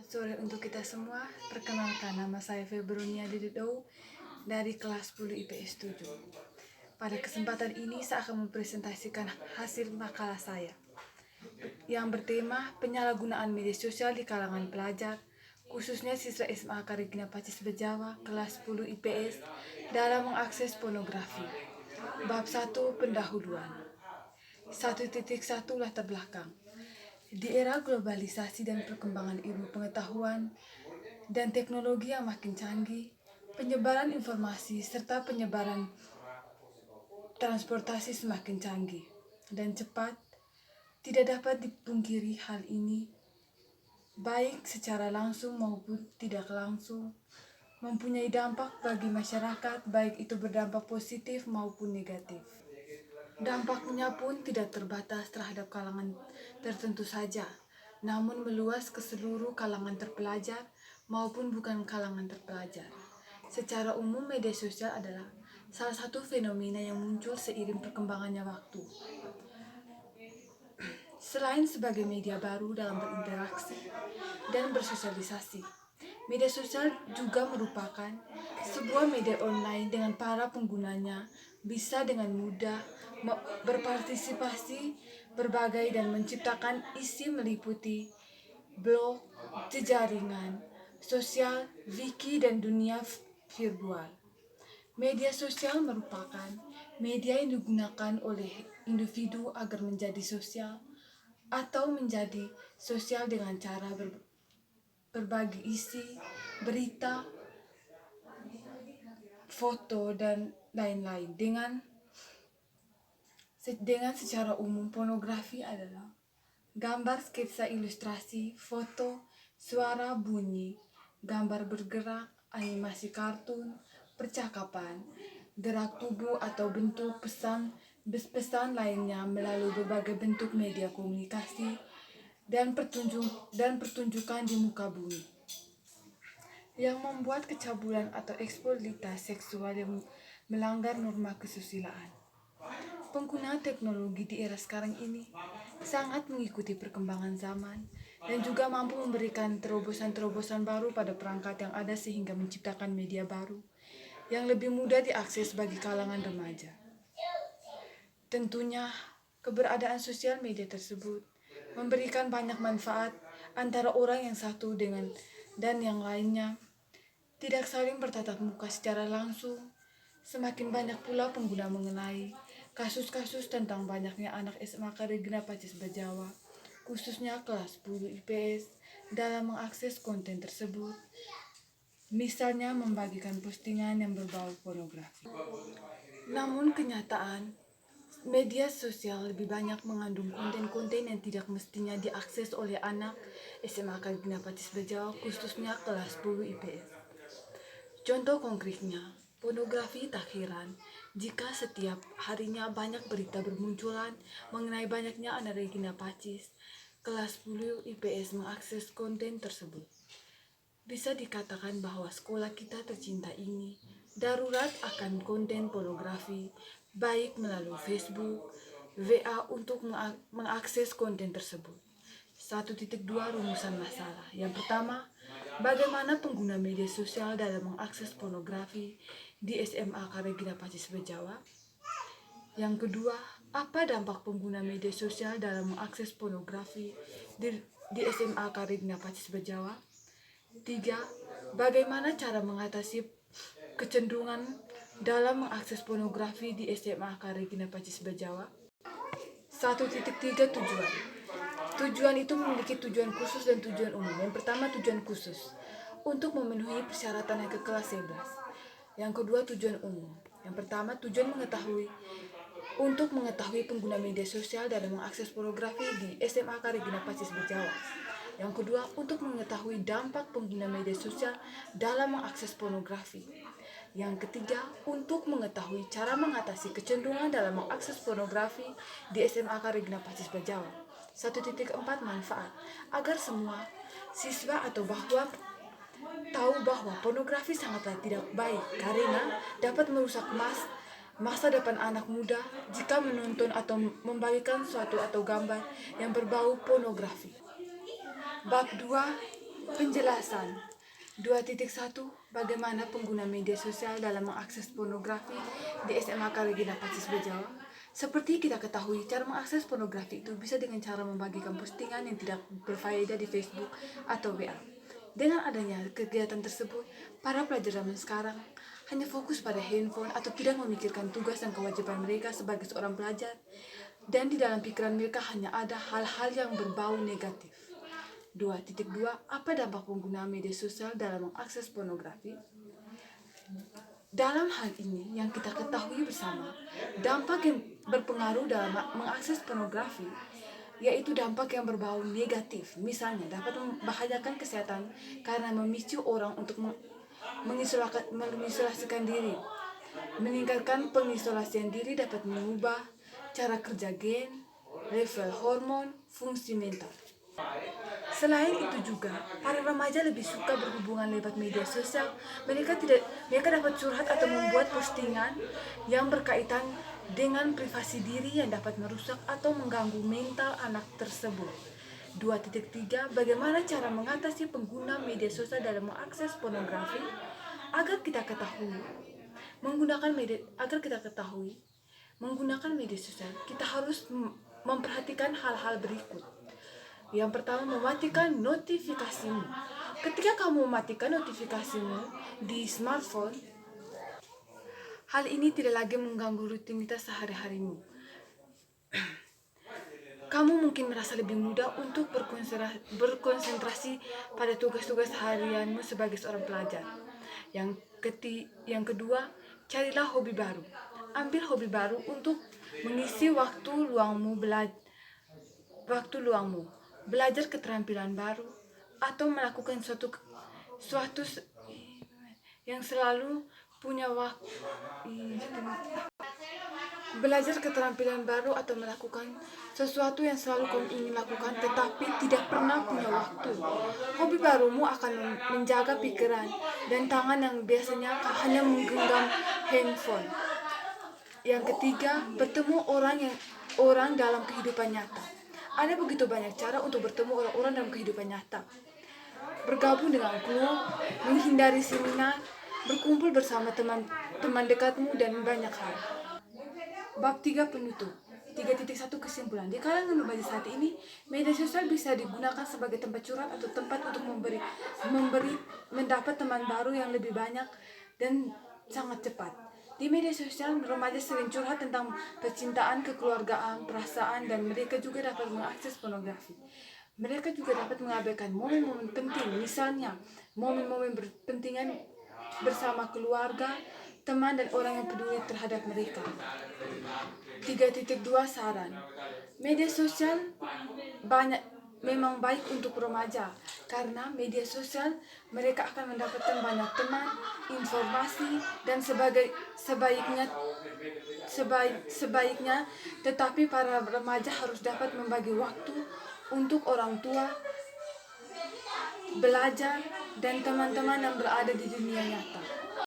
Sore untuk kita semua. Perkenalkan, nama saya Febronia Didedou dari kelas 10 IPS 7. Pada kesempatan ini saya akan mempresentasikan hasil makalah saya yang bertema penyalahgunaan media sosial di kalangan pelajar, khususnya siswa SMA Karegina Pacis Bejawa kelas 10 IPS dalam mengakses pornografi. Bab 1 pendahuluan. 1.1 latar belakang. Di era globalisasi dan perkembangan ilmu pengetahuan dan teknologi yang makin canggih, penyebaran informasi serta penyebaran transportasi semakin canggih dan cepat. Tidak dapat dipungkiri hal ini, baik secara langsung maupun tidak langsung, mempunyai dampak bagi masyarakat, baik itu berdampak positif maupun negatif. Dampaknya pun tidak terbatas terhadap kalangan tertentu saja, namun meluas ke seluruh kalangan terpelajar maupun bukan kalangan terpelajar. Secara umum, media sosial adalah salah satu fenomena yang muncul seiring perkembangannya waktu. Selain sebagai media baru dalam berinteraksi dan bersosialisasi, media sosial juga merupakan sebuah media online dengan para penggunanya bisa dengan mudah berpartisipasi berbagai dan menciptakan isi meliputi blog, jejaringan sosial, wiki, dan dunia virtual. Media sosial merupakan media yang digunakan oleh individu agar menjadi sosial atau menjadi sosial dengan cara berbagi isi, berita, foto, dan lain-lain. Dengan secara umum, pornografi adalah gambar, sketsa, ilustrasi, foto, suara, bunyi, gambar bergerak, animasi kartun, percakapan, gerak tubuh atau bentuk pesan lainnya melalui berbagai bentuk media komunikasi dan pertunjukan di muka bumi yang membuat kecabulan atau eksploitasi seksual yang melanggar norma kesusilaan. Pengguna teknologi di era sekarang ini sangat mengikuti perkembangan zaman dan juga mampu memberikan terobosan-terobosan baru pada perangkat yang ada sehingga menciptakan media baru yang lebih mudah diakses bagi kalangan remaja. Tentunya, keberadaan sosial media tersebut memberikan banyak manfaat antara orang yang satu dan yang lainnya tidak saling bertatap muka secara langsung. Semakin banyak pula pengguna mengenai kasus-kasus tentang banyaknya anak SMA Karegina Pacis Bejawa, khususnya kelas 10 IPS, dalam mengakses konten tersebut, misalnya membagikan postingan yang berbau pornografi. Namun kenyataan, media sosial lebih banyak mengandung konten-konten yang tidak mestinya diakses oleh anak SMA Karegina Pacis Bejawa, khususnya kelas 10 IPS. Contoh konkretnya, pornografi tak heran jika setiap harinya banyak berita bermunculan mengenai banyaknya anak Regina Pacis kelas 10 IPS mengakses konten tersebut. Bisa dikatakan bahwa sekolah kita tercinta ini darurat akan konten pornografi, baik melalui Facebook, WA untuk mengakses konten tersebut. 1.2 Rumusan masalah. Yang pertama, bagaimana pengguna media sosial dalam mengakses pornografi di SMA Karegina Pacis Bejawa? Yang kedua, apa dampak pengguna media sosial dalam mengakses pornografi di SMA Karegina Pacis Bejawa? 3. Bagaimana cara mengatasi kecenderungan dalam mengakses pornografi di SMA Karegina Pacis Bejawa? 1.3 Tujuan. Tujuan itu memiliki tujuan khusus dan tujuan umum. Yang pertama, tujuan khusus untuk memenuhi persyaratan yang ke kelas 11. Yang kedua, tujuan umum. Yang pertama, tujuan untuk mengetahui pengguna media sosial dalam mengakses pornografi di SMA Karegina Pacis Bejawa. Yang kedua, untuk mengetahui dampak pengguna media sosial dalam mengakses pornografi. Yang ketiga, untuk mengetahui cara mengatasi kecenderungan dalam mengakses pornografi di SMA Karegina Pacis Bejawa. 1.4 Manfaat. Agar semua siswa atau tahu bahwa pornografi sangatlah tidak baik karena dapat merusak masa depan anak muda jika menonton atau membagikan suatu atau gambar yang berbau pornografi. Bab 2 Penjelasan 2.1 Bagaimana pengguna media sosial dalam mengakses pornografi di SMA Regina Pacis Bejawa. Seperti kita ketahui, cara mengakses pornografi itu bisa dengan cara membagikan postingan yang tidak berfaedah di Facebook atau WA. Dengan adanya kegiatan tersebut, para pelajar zaman sekarang hanya fokus pada handphone atau tidak memikirkan tugas dan kewajiban mereka sebagai seorang pelajar, dan di dalam pikiran mereka hanya ada hal-hal yang berbau negatif. 2.2 Apa dampak pengguna media sosial dalam mengakses pornografi? Dalam hal ini yang kita ketahui bersama, dampak yang berpengaruh dalam mengakses pornografi yaitu dampak yang berbau negatif. Misalnya dapat membahayakan kesehatan karena memicu orang untuk mengisolasikan diri. Meningkatkan pengisolasian diri dapat mengubah cara kerja gen, level hormon, fungsi mental. Selain itu juga, para remaja lebih suka berhubungan lewat media sosial. Mereka dapat curhat atau membuat postingan yang berkaitan dengan privasi diri yang dapat merusak atau mengganggu mental anak tersebut. 2.3 Bagaimana cara mengatasi pengguna media sosial dalam mengakses pornografi? Agar kita ketahui menggunakan media sosial, kita harus memperhatikan hal-hal berikut. Yang pertama, mematikan notifikasimu. Ketika kamu mematikan notifikasimu di smartphone, hal ini tidak lagi mengganggu rutinitas sehari-harimu. Kamu mungkin merasa lebih mudah untuk berkonsentrasi pada tugas-tugas harianmu sebagai seorang pelajar. Yang kedua, carilah hobi baru. Ambil hobi baru untuk mengisi waktu luangmu, belajar keterampilan baru, atau melakukan suatu yang selalu punya waktu. Belajar keterampilan baru atau melakukan sesuatu yang selalu kamu ingin lakukan tetapi tidak pernah punya waktu. Hobi barumu akan menjaga pikiran dan tangan yang biasanya hanya menggenggam handphone. Yang ketiga, bertemu orang dalam kehidupan nyata. Ada begitu banyak cara untuk bertemu orang-orang dalam kehidupan nyata. Bergabung dengan klub, menghindari seminar, berkumpul bersama teman dekatmu, dan banyak hal. Bab 3 penutup. 3.1 Kesimpulan. Di kalangan remaja saat ini, media sosial bisa digunakan sebagai tempat curhat atau tempat untuk mendapat teman baru yang lebih banyak dan sangat cepat. Di media sosial, remaja sering curhat tentang percintaan, kekeluargaan, perasaan, dan mereka juga dapat mengakses pornografi. Mereka juga dapat mengabaikan momen-momen penting, misalnya momen-momen berpentingan bersama keluarga, teman, dan orang yang peduli terhadap mereka. 3.2 Saran. Media sosial memang baik untuk remaja, karena media sosial mereka akan mendapatkan banyak teman, informasi, dan sebaiknya, tetapi para remaja harus dapat membagi waktu untuk orang tua, belajar, dan teman-teman yang berada di dunia nyata.